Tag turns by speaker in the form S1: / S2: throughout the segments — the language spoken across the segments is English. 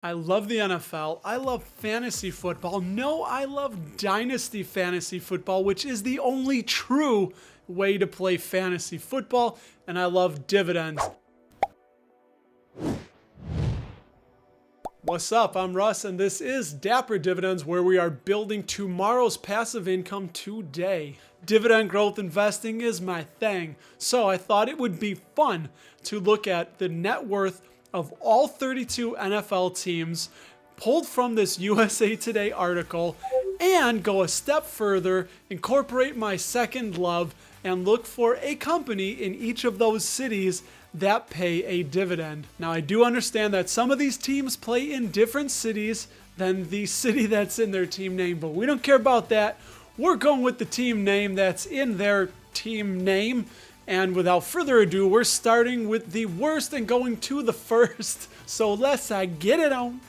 S1: I love the NFL. I love fantasy football. No, I love dynasty fantasy football, which is the only true way to play fantasy football. And I love dividends. What's up? I'm Russ, and this is Dapper Dividends, where we are building tomorrow's passive income today. Dividend growth investing is my thing, so I thought it would be fun to look at the net worth of all 32 NFL teams pulled from this USA Today article and go a step further, incorporate my second love, and look for a company in each of those cities that pay a dividend. Now, I do understand that some of these teams play in different cities than the city that's in their team name, but we don't care about that. We're going with the team name that's in their team name. And without further ado, we're starting with the worst and going to the first. So let's get it on.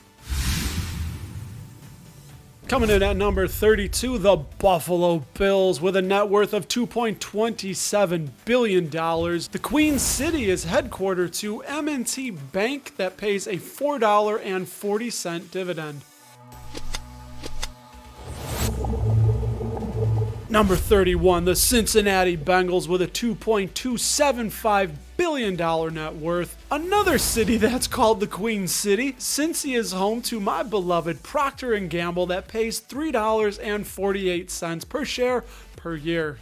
S1: Coming in at number 32, the Buffalo Bills with a net worth of $2.27 billion. The Queen City is headquartered to M&T Bank that pays a $4.40 dividend. Number 31, the Cincinnati Bengals with a $2.275 billion net worth. Another city that's called the Queen City. Cincy is home to my beloved Procter & Gamble that pays $3.48 per share per year.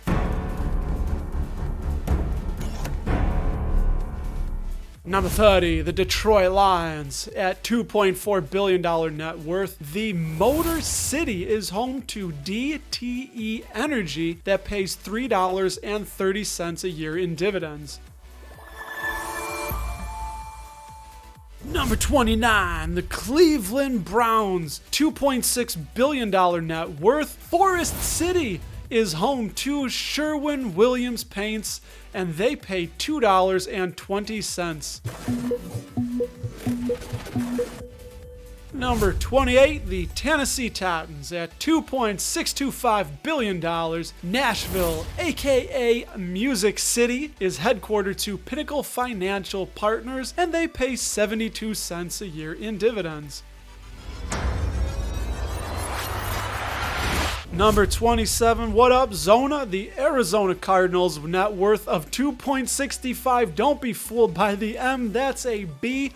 S1: Number 30, the Detroit Lions at $2.4 billion net worth. The Motor City is home to DTE Energy that pays $3.30 a year in dividends. Number 29, the Cleveland Browns, $2.6 billion net worth. Forest City is home to Sherwin-Williams Paints, and they pay $2.20. Number 28, the Tennessee Titans at $2.625 billion. Nashville, aka Music City, is headquartered to Pinnacle Financial Partners, and they pay 72 cents a year in dividends. Number 27, what up, Zona? The Arizona Cardinals net worth of $2.65. Don't be fooled by the M, that's a B.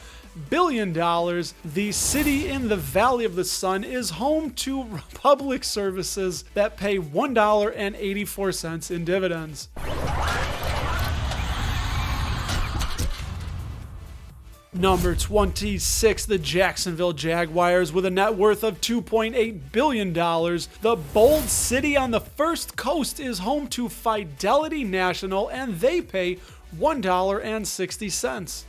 S1: Billion dollars. The city in the Valley of the Sun is home to public services that pay $1.84 in dividends. Number 26, the Jacksonville Jaguars with a net worth of $2.8 billion. The bold city on the first coast is home to Fidelity National, and they pay $1.60.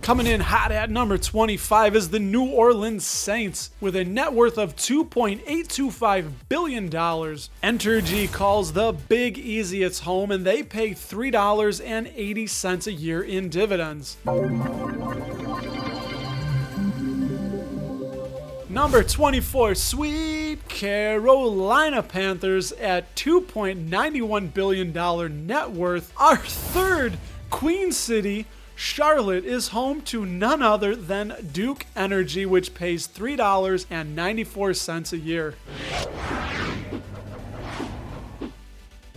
S1: Coming in hot at number 25 is the New Orleans Saints with a net worth of $2.825 billion. Entergy calls the Big Easy its home, and they pay $3.80 a year in dividends. Number 24, Sweet Carolina Panthers at $2.91 billion net worth. Our third Queen City, Charlotte, is home to none other than Duke Energy, which pays $3.94 a year.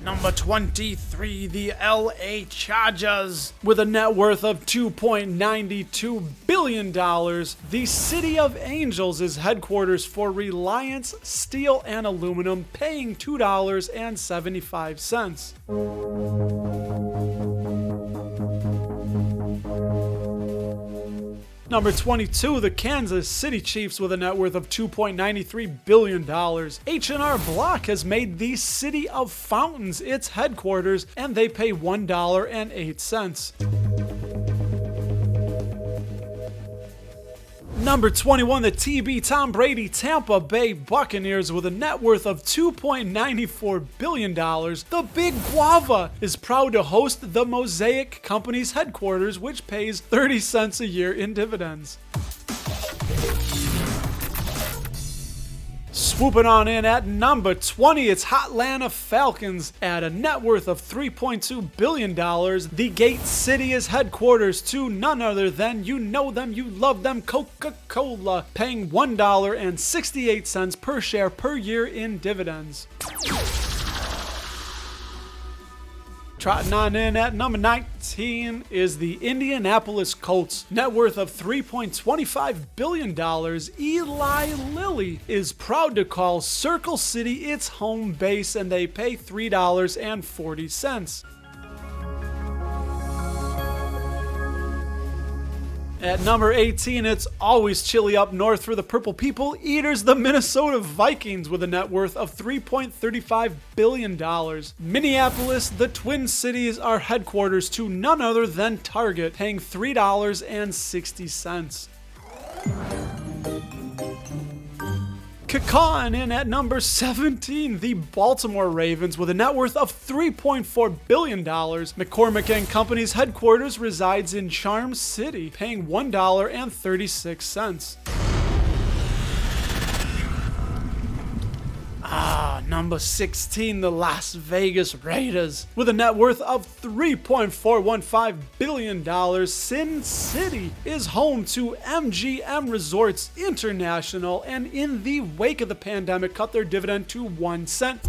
S1: Number 23, the LA Chargers with a net worth of $2.92 billion. The City of Angels is headquarters for Reliance Steel and Aluminum, paying $2.75. Number 22, the Kansas City Chiefs with a net worth of $2.93 billion. H&R Block has made the City of Fountains its headquarters, and they pay $1.08. Number 21, the TB Tom Brady Tampa Bay Buccaneers with a net worth of $2.94 billion. The Big Guava is proud to host the Mosaic Company's headquarters, which pays 30 cents a year in dividends. Swooping on in at number 20, it's Hotlanta Falcons at a net worth of $3.2 billion. The Gate City is headquarters to none other than you know them, you love them, Coca-Cola, paying $1.68 per share per year in dividends. Trotting on in at number 19 is the Indianapolis Colts. Net worth of $3.25 billion. Eli Lilly is proud to call Circle City its home base, and they pay $3.40. At number 18, it's always chilly up north for the Purple People Eaters, the Minnesota Vikings, with a net worth of $3.35 billion. Minneapolis, the Twin Cities, are headquarters to none other than Target, paying $3.60. Kicking in at number 17, the Baltimore Ravens, with a net worth of $3.4 billion. McCormick & Company's headquarters resides in Charm City, paying $1.36. Number 16, the Las Vegas Raiders, with a net worth of $3.415 billion. Sin City is home to MGM Resorts International, and in the wake of the pandemic, cut their dividend to 1 cent.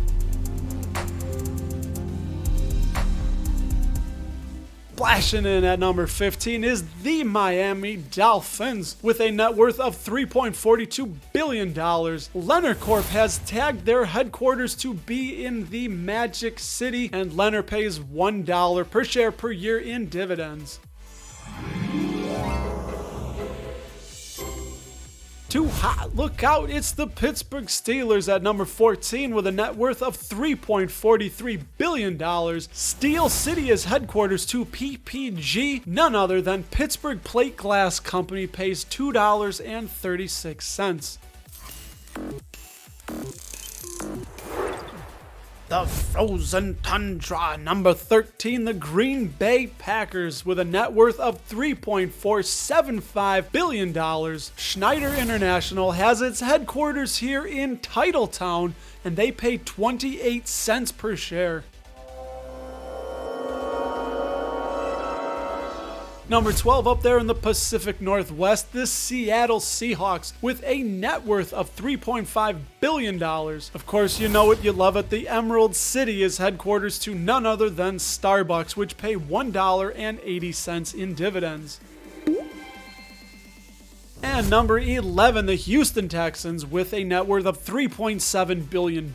S1: Splashing in at number 15 is the Miami Dolphins, with a net worth of $3.42 billion. Leonard Corp has tagged their headquarters to be in the Magic City, and Leonard pays $1 per share per year in dividends. Too hot, look out, it's the Pittsburgh Steelers at number 14 with a net worth of $3.43 billion. Steel City is headquarters to PPG, none other than Pittsburgh Plate Glass Company, pays $2.36. The Frozen Tundra, number 13, the Green Bay Packers, with a net worth of $3.475 billion. Schneider International has its headquarters here in Titletown, and they pay 28 cents per share. Number 12 up there in the Pacific Northwest, the Seattle Seahawks, with a net worth of $3.5 billion. Of course, you know it, you love it. The Emerald City is headquarters to none other than Starbucks, which pay $1.80 in dividends. And number 11, the Houston Texans, with a net worth of $3.7 billion.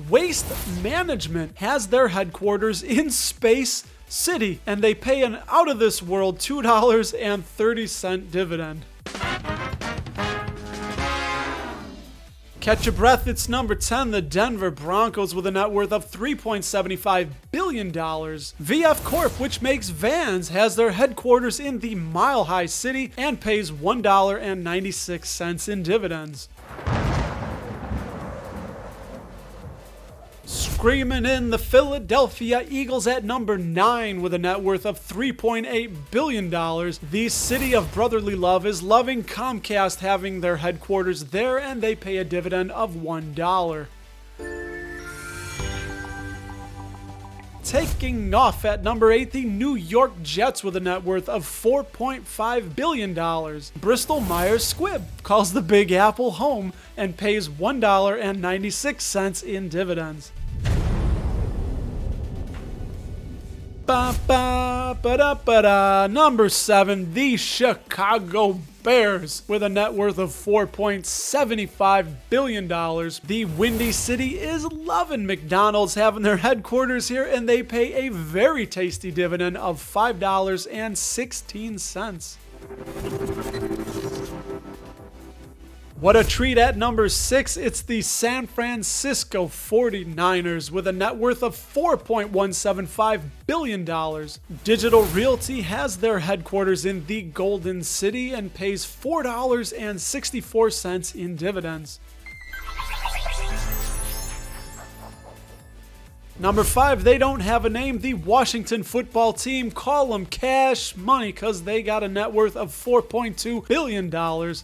S1: Waste Management has their headquarters in Space City, and they pay an out-of-this-world $2.30 dividend. Catch your breath, it's number 10, the Denver Broncos, with a net worth of $3.75 billion. VF Corp, which makes vans, has their headquarters in the Mile High City and pays $1.96 in dividends. Screaming in, the Philadelphia Eagles at number 9 with a net worth of $3.8 billion. The City of Brotherly Love is loving Comcast having their headquarters there, and they pay a dividend of $1. Taking Knopf at number 8, the New York Jets with a net worth of $4.5 billion. Bristol Myers Squibb calls the Big Apple home and pays $1.96 in dividends. Number 7, the Chicago Bears with a net worth of $4.75 billion. The Windy City is loving McDonald's having their headquarters here, and they pay a very tasty dividend of $5.16. What a treat at number 6, it's the San Francisco 49ers with a net worth of $4.175 billion. Digital Realty has their headquarters in the Golden City and pays $4.64 in dividends. Number 5, they don't have a name. The Washington football team, call them Cash Money because they got a net worth of $4.2 billion.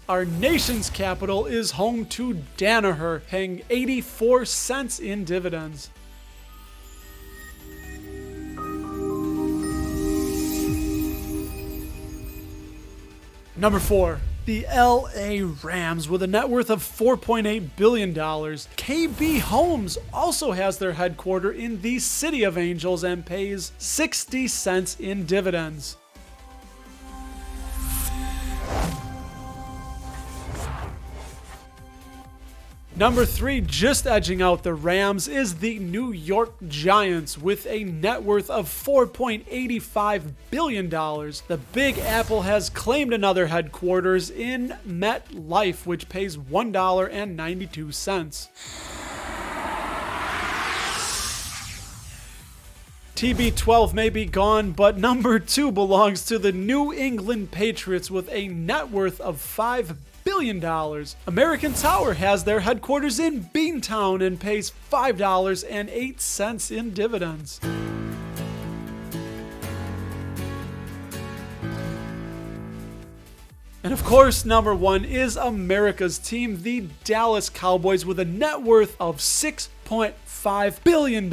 S1: Our nation's capital is home to Danaher, paying 84 cents in dividends. Number 4, the LA Rams with a net worth of $4.8 billion. KB Homes also has their headquarters in the City of Angels and pays 60 cents in dividends. Number 3, just edging out the Rams, is the New York Giants with a net worth of $4.85 billion. The Big Apple has claimed another headquarters in MetLife, which pays $1.92. TB12 may be gone, but number 2 belongs to the New England Patriots with a net worth of $5 billion. American Tower has their headquarters in Beantown and pays $5.08 in dividends. And of course, number 1 is America's team, the Dallas Cowboys, with a net worth of $6.5 billion.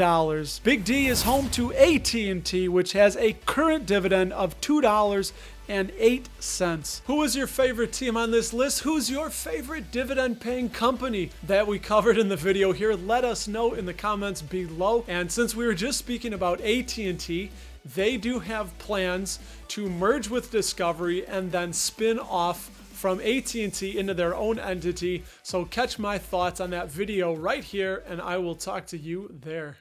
S1: Big D is home to AT&T, which has a current dividend of $2.08. Who is your favorite team on this list? Who's your favorite dividend paying company that we covered in the video here? Let us know in the comments below. And since we were just speaking about AT&T, they do have plans to merge with Discovery and then spin off from AT&T into their own entity. So catch my thoughts on that video right here, and I will talk to you there.